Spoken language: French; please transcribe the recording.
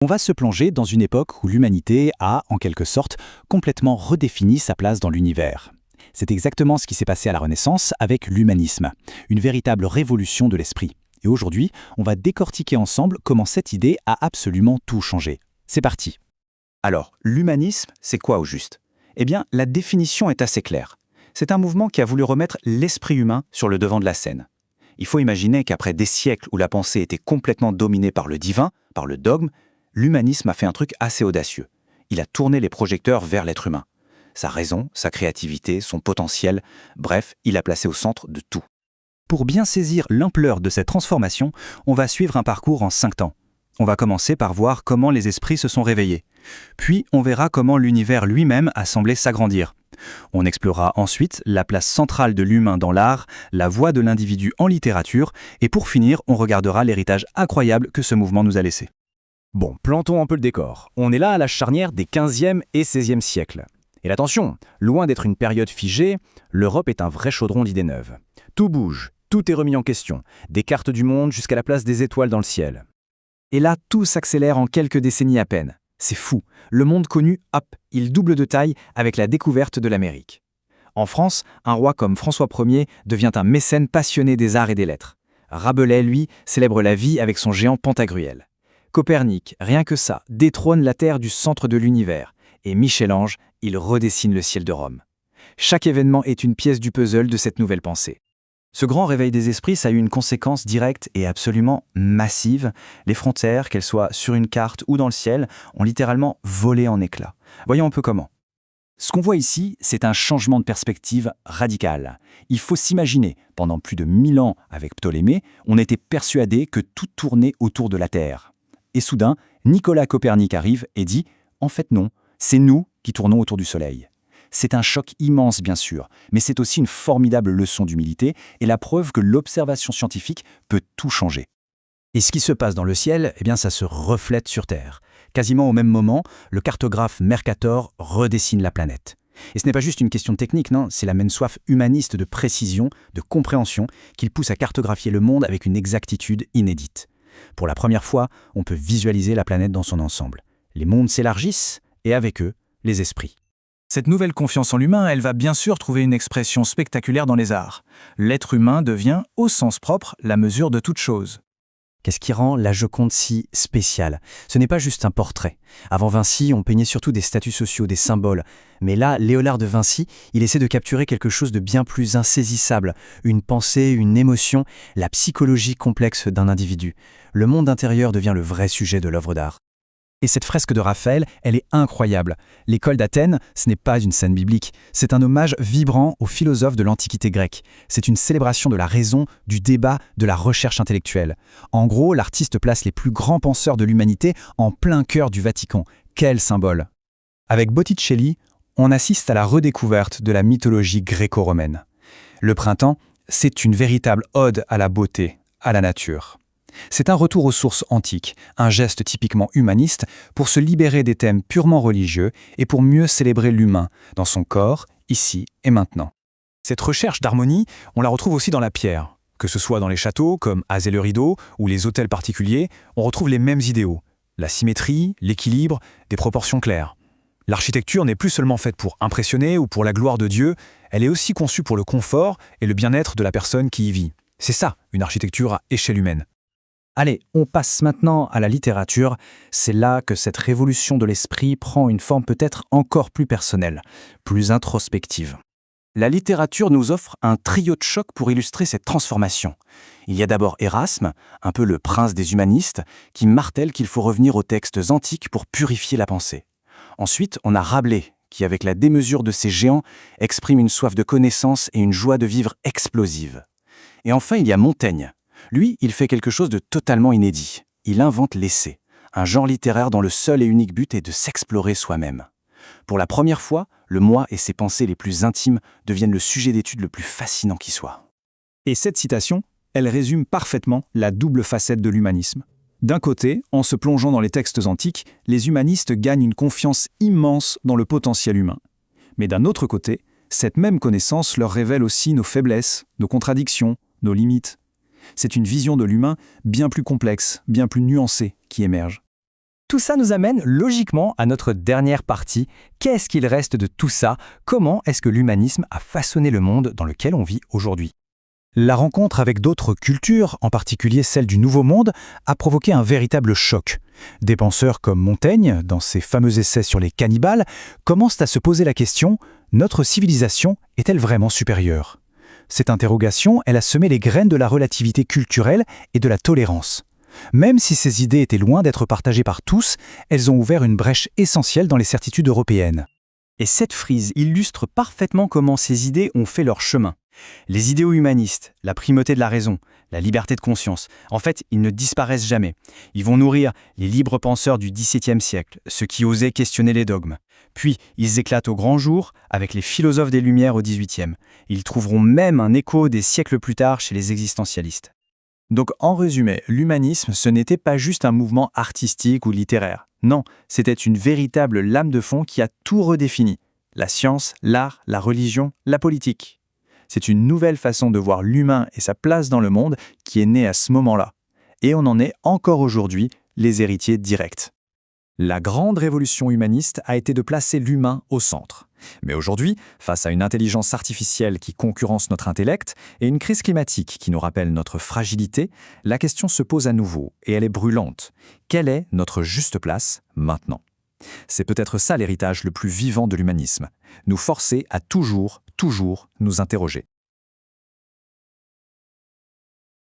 On va se plonger dans une époque où l'humanité a, en quelque sorte, complètement redéfini sa place dans l'univers. C'est exactement ce qui s'est passé à la Renaissance avec l'humanisme, une véritable révolution de l'esprit. Et aujourd'hui, on va décortiquer ensemble comment cette idée a absolument tout changé. C'est parti. Alors, l'humanisme, c'est quoi au juste? Eh bien, la définition est assez claire. C'est un mouvement qui a voulu remettre l'esprit humain sur le devant de la scène. Il faut imaginer qu'après des siècles où la pensée était complètement dominée par le divin, par le dogme, l'humanisme a fait un truc assez audacieux. Il a tourné les projecteurs vers l'être humain. Sa raison, sa créativité, son potentiel, bref, il a placé au centre de tout. Pour bien saisir l'ampleur de cette transformation, on va suivre un parcours en 5 temps. On va commencer par voir comment les esprits se sont réveillés. Puis, on verra comment l'univers lui-même a semblé s'agrandir. On explorera ensuite la place centrale de l'humain dans l'art, la voix de l'individu en littérature, et pour finir, on regardera l'héritage incroyable que ce mouvement nous a laissé. Bon, plantons un peu le décor. On est là à la charnière des 15e et 16e siècles. Et attention, loin d'être une période figée, l'Europe est un vrai chaudron d'idées neuves. Tout bouge, tout est remis en question, des cartes du monde jusqu'à la place des étoiles dans le ciel. Et là, tout s'accélère en quelques décennies à peine. C'est fou. Le monde connu, hop, il double de taille avec la découverte de l'Amérique. En France, un roi comme François Ier devient un mécène passionné des arts et des lettres. Rabelais, lui, célèbre la vie avec son géant Pantagruel. Copernic, rien que ça, détrône la Terre du centre de l'univers. Et Michel-Ange, il redessine le ciel de Rome. Chaque événement est une pièce du puzzle de cette nouvelle pensée. Ce grand réveil des esprits, ça a eu une conséquence directe et absolument massive. Les frontières, qu'elles soient sur une carte ou dans le ciel, ont littéralement volé en éclats. Voyons un peu comment. Ce qu'on voit ici, c'est un changement de perspective radical. Il faut s'imaginer, pendant plus de 1000 ans avec Ptolémée, on était persuadé que tout tournait autour de la Terre. Et soudain, Nicolas Copernic arrive et dit « En fait non, c'est nous qui tournons autour du Soleil ». C'est un choc immense, bien sûr, mais c'est aussi une formidable leçon d'humilité et la preuve que l'observation scientifique peut tout changer. Et ce qui se passe dans le ciel, eh bien, ça se reflète sur Terre. Quasiment au même moment, le cartographe Mercator redessine la planète. Et ce n'est pas juste une question technique, non, c'est la même soif humaniste de précision, de compréhension, qui le pousse à cartographier le monde avec une exactitude inédite. Pour la première fois, on peut visualiser la planète dans son ensemble. Les mondes s'élargissent, et avec eux, les esprits. Cette nouvelle confiance en l'humain, elle va bien sûr trouver une expression spectaculaire dans les arts. L'être humain devient, au sens propre, la mesure de toute chose. Qu'est-ce qui rend la Joconde si spéciale? Ce n'est pas juste un portrait. Avant Vinci, on peignait surtout des statuts sociaux, des symboles. Mais là, Léonard de Vinci, il essaie de capturer quelque chose de bien plus insaisissable. Une pensée, une émotion, la psychologie complexe d'un individu. Le monde intérieur devient le vrai sujet de l'œuvre d'art. Et cette fresque de Raphaël, elle est incroyable. L'école d'Athènes, ce n'est pas une scène biblique, c'est un hommage vibrant aux philosophes de l'Antiquité grecque. C'est une célébration de la raison, du débat, de la recherche intellectuelle. En gros, l'artiste place les plus grands penseurs de l'humanité en plein cœur du Vatican. Quel symbole! Avec Botticelli, on assiste à la redécouverte de la mythologie gréco-romaine. Le printemps, c'est une véritable ode à la beauté, à la nature. C'est un retour aux sources antiques, un geste typiquement humaniste pour se libérer des thèmes purement religieux et pour mieux célébrer l'humain dans son corps, ici et maintenant. Cette recherche d'harmonie, on la retrouve aussi dans la pierre. Que ce soit dans les châteaux, comme Azay-le-Rideau, ou les hôtels particuliers, on retrouve les mêmes idéaux. La symétrie, l'équilibre, des proportions claires. L'architecture n'est plus seulement faite pour impressionner ou pour la gloire de Dieu, elle est aussi conçue pour le confort et le bien-être de la personne qui y vit. C'est ça, une architecture à échelle humaine. Allez, on passe maintenant à la littérature. C'est là que cette révolution de l'esprit prend une forme peut-être encore plus personnelle, plus introspective. La littérature nous offre un trio de chocs pour illustrer cette transformation. Il y a d'abord Erasme, un peu le prince des humanistes, qui martèle qu'il faut revenir aux textes antiques pour purifier la pensée. Ensuite, on a Rabelais, qui, avec la démesure de ses géants, exprime une soif de connaissance et une joie de vivre explosive. Et enfin, il y a Montaigne. Lui, il fait quelque chose de totalement inédit. Il invente l'essai, un genre littéraire dont le seul et unique but est de s'explorer soi-même. Pour la première fois, le moi et ses pensées les plus intimes deviennent le sujet d'étude le plus fascinant qui soit. Et cette citation, elle résume parfaitement la double facette de l'humanisme. D'un côté, en se plongeant dans les textes antiques, les humanistes gagnent une confiance immense dans le potentiel humain. Mais d'un autre côté, cette même connaissance leur révèle aussi nos faiblesses, nos contradictions, nos limites. C'est une vision de l'humain bien plus complexe, bien plus nuancée qui émerge. Tout ça nous amène logiquement à notre dernière partie. Qu'est-ce qu'il reste de tout ça? Comment est-ce que l'humanisme a façonné le monde dans lequel on vit aujourd'hui? La rencontre avec d'autres cultures, en particulier celle du Nouveau Monde, a provoqué un véritable choc. Des penseurs comme Montaigne, dans ses fameux essais sur les cannibales, commencent à se poser la question « Notre civilisation est-elle vraiment supérieure ?» Cette interrogation, elle a semé les graines de la relativité culturelle et de la tolérance. Même si ces idées étaient loin d'être partagées par tous, elles ont ouvert une brèche essentielle dans les certitudes européennes. Et cette frise illustre parfaitement comment ces idées ont fait leur chemin. Les idéaux humanistes, la primauté de la raison, la liberté de conscience, en fait, ils ne disparaissent jamais. Ils vont nourrir les libres penseurs du XVIIe siècle, ceux qui osaient questionner les dogmes. Puis, ils éclatent au grand jour avec les philosophes des Lumières au XVIIIe. Ils trouveront même un écho des siècles plus tard chez les existentialistes. Donc, en résumé, l'humanisme, ce n'était pas juste un mouvement artistique ou littéraire. Non, c'était une véritable lame de fond qui a tout redéfini. La science, l'art, la religion, la politique. C'est une nouvelle façon de voir l'humain et sa place dans le monde qui est née à ce moment-là. Et on en est encore aujourd'hui les héritiers directs. La grande révolution humaniste a été de placer l'humain au centre. Mais aujourd'hui, face à une intelligence artificielle qui concurrence notre intellect et une crise climatique qui nous rappelle notre fragilité, la question se pose à nouveau et elle est brûlante. Quelle est notre juste place maintenant ? C'est peut-être ça l'héritage le plus vivant de l'humanisme. Nous forcer à toujours nous interroger.